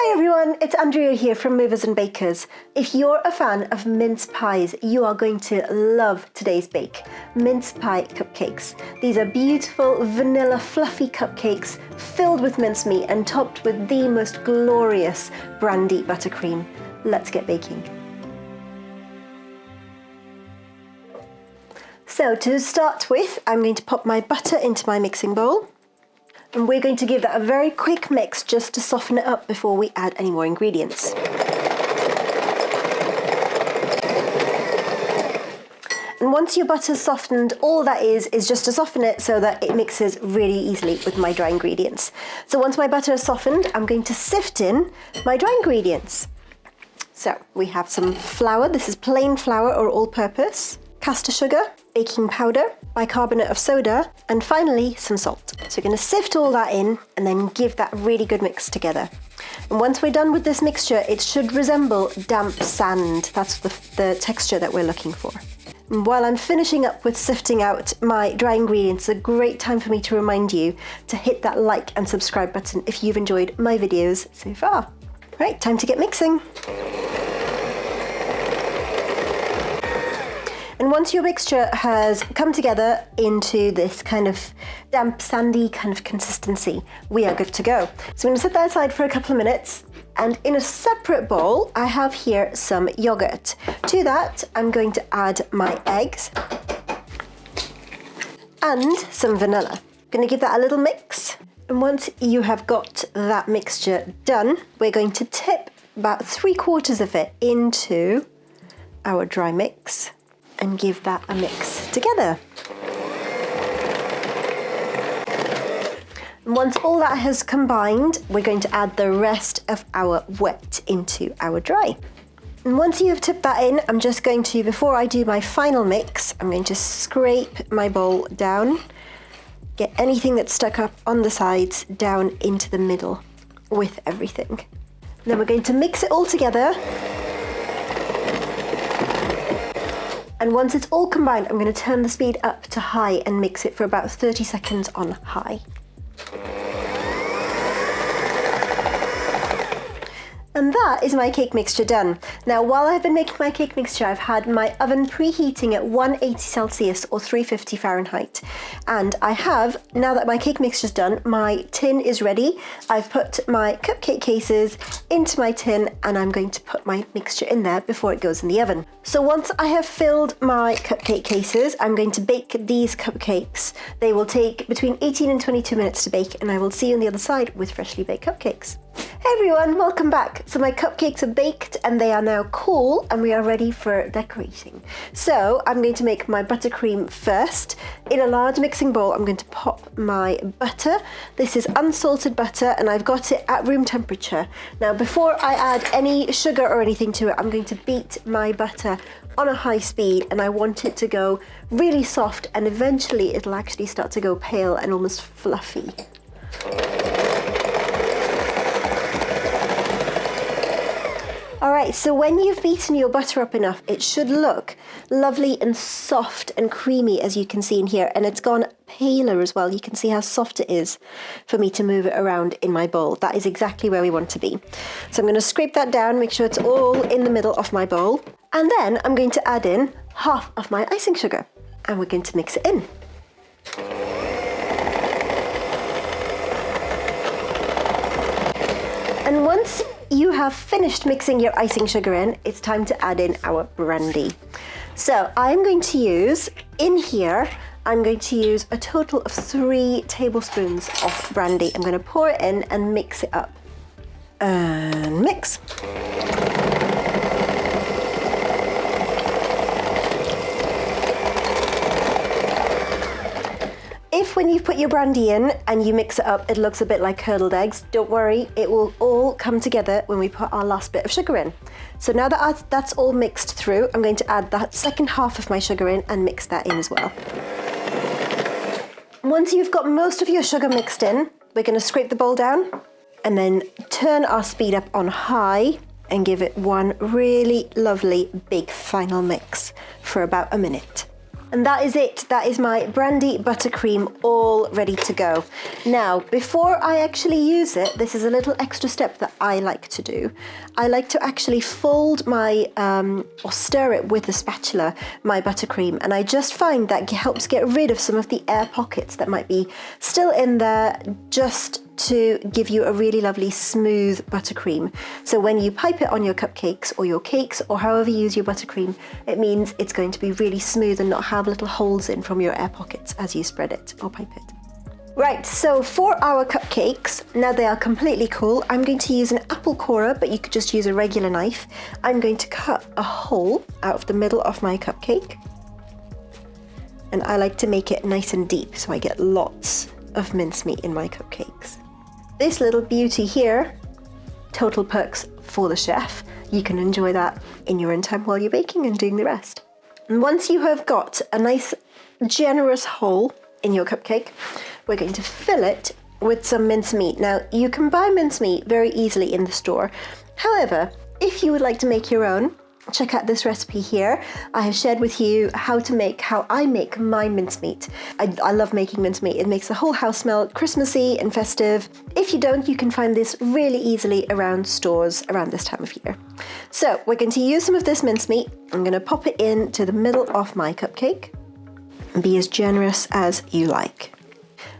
Hi everyone, it's Andrea here from Movers and Bakers. If you're a fan of mince pies, you are going to love today's bake, Mince Pie Cupcakes. These are beautiful, vanilla, fluffy cupcakes filled with mincemeat and topped with the most glorious Brandy Buttercream. Let's get baking. So to start with, I'm going to pop my butter into my mixing bowl. And we're going to give that a very quick mix just to soften it up before we add any more ingredients. And once your butter's softened, all that is just to soften it so that it mixes really easily with my dry ingredients. So once my butter is softened, I'm going to sift in my dry ingredients. So we have some flour, this is plain flour or all-purpose, caster sugar, baking powder, bicarbonate of soda, and finally some salt. So we're going to sift all that in and then give that really good mix together. And once we're done with this mixture, it should resemble damp sand. That's the texture that we're looking for. And while I'm finishing up with sifting out my dry ingredients, it's a great time for me to remind you to hit that like and subscribe button if you've enjoyed my videos so far. Right, time to get mixing. And once your mixture has come together into this kind of damp, sandy kind of consistency, we are good to go. So I'm going to set that aside for a couple of minutes. And in a separate bowl, I have here some yogurt. To that, I'm going to add my eggs and some vanilla. I'm going to give that a little mix. And once you have got that mixture done, we're going to tip about 3/4 of it into our dry mix and give that a mix together. And once all that has combined, we're going to add the rest of our wet into our dry. And once you have tipped that in, I'm just going to, before I do my final mix, I'm going to scrape my bowl down, get anything that's stuck up on the sides down into the middle with everything. And then we're going to mix it all together. And once it's all combined, I'm going to turn the speed up to high and mix it for about 30 seconds on high. And that is my cake mixture done. Now, while I've been making my cake mixture, I've had my oven preheating at 180 Celsius or 350 Fahrenheit. And I have, now that my cake mixture's done, my tin is ready. I've put my cupcake cases into my tin and I'm going to put my mixture in there before it goes in the oven. So once I have filled my cupcake cases, I'm going to bake these cupcakes. They will take between 18 and 22 minutes to bake, and I will see you on the other side with freshly baked cupcakes. Hey everyone, welcome back. So my cupcakes are baked and they are now cool and we are ready for decorating. So I'm going to make my buttercream first. In a large mixing bowl, I'm going to pop my butter. This is unsalted butter and I've got it at room temperature. Now before I add any sugar or anything to it, I'm going to beat my butter on a high speed and I want it to go really soft and eventually it'll actually start to go pale and almost fluffy. Alright, so when you've beaten your butter up enough, it should look lovely and soft and creamy, as you can see in here, and it's gone paler as well. You can see how soft it is for me to move it around in my bowl. That is exactly where we want to be. So I'm going to scrape that down, make sure it's all in the middle of my bowl, and then I'm going to add in half of my icing sugar, and we're going to mix it in. And once you have finished mixing your icing sugar in, it's time to add in our brandy. So I'm going to use, in here, I'm going to use a total of 3 tablespoons of brandy. I'm going to pour it in and mix it up. And mix. If when you put your brandy in and you mix it up, it looks a bit like curdled eggs, don't worry, it will all come together when we put our last bit of sugar in. So now that that's all mixed through, I'm going to add that second half of my sugar in and mix that in as well. Once you've got most of your sugar mixed in, we're going to scrape the bowl down and then turn our speed up on high and give it one really lovely big final mix for about a minute. And that is it. That is my Brandy Buttercream all ready to go. Now, before I actually use it, this is a little extra step that I like to do. I like to actually fold my, or stir it with a spatula, my buttercream. And I just find that helps get rid of some of the air pockets that might be still in there, just to give you a really lovely smooth buttercream. So when you pipe it on your cupcakes or your cakes or however you use your buttercream, it means it's going to be really smooth and not have little holes in from your air pockets as you spread it or pipe it. Right, so for our cupcakes, now they are completely cool, I'm going to use an apple corer, but you could just use a regular knife. I'm going to cut a hole out of the middle of my cupcake. And I like to make it nice and deep so I get lots of mincemeat in my cupcakes. This little beauty here, total perks for the chef. You can enjoy that in your own time while you're baking and doing the rest. And once you have got a nice generous hole in your cupcake, we're going to fill it with some mincemeat. Now, you can buy mincemeat very easily in the store. However, if you would like to make your own, check out this recipe here. I have shared with you how I make my mincemeat. I love making mincemeat. It makes the whole house smell Christmassy and festive. If you don't, you can find this really easily around stores around this time of year. So we're going to use some of this mincemeat. I'm going to pop it into the middle of my cupcake and be as generous as you like.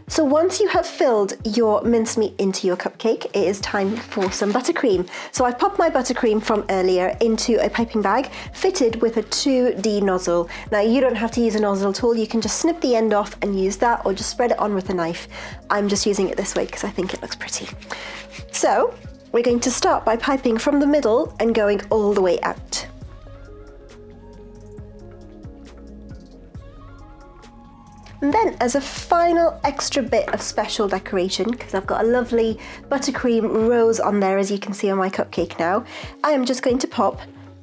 So once you have filled your mincemeat into your cupcake, it is time for some buttercream. So I popped my buttercream from earlier into a piping bag fitted with a 2D nozzle. Now you don't have to use a nozzle tool, you can just snip the end off and use that, or just spread it on with a knife. I'm just using it this way because I think it looks pretty. So we're going to start by piping from the middle and going all the way out. And then as a final extra bit of special decoration, because I've got a lovely buttercream rose on there as you can see on my cupcake now, I am just going to pop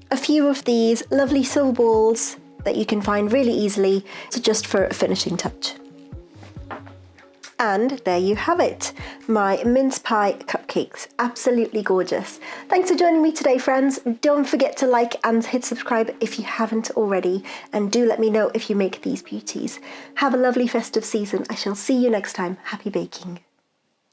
a few of these lovely silver balls that you can find really easily, so just for a finishing touch. And there you have it, my mince pie cupcakes, absolutely gorgeous. Thanks for joining me today, friends. Don't forget to like and hit subscribe if you haven't already, and do let me know if you make these beauties. Have a lovely festive season. I shall see you next time. Happy baking.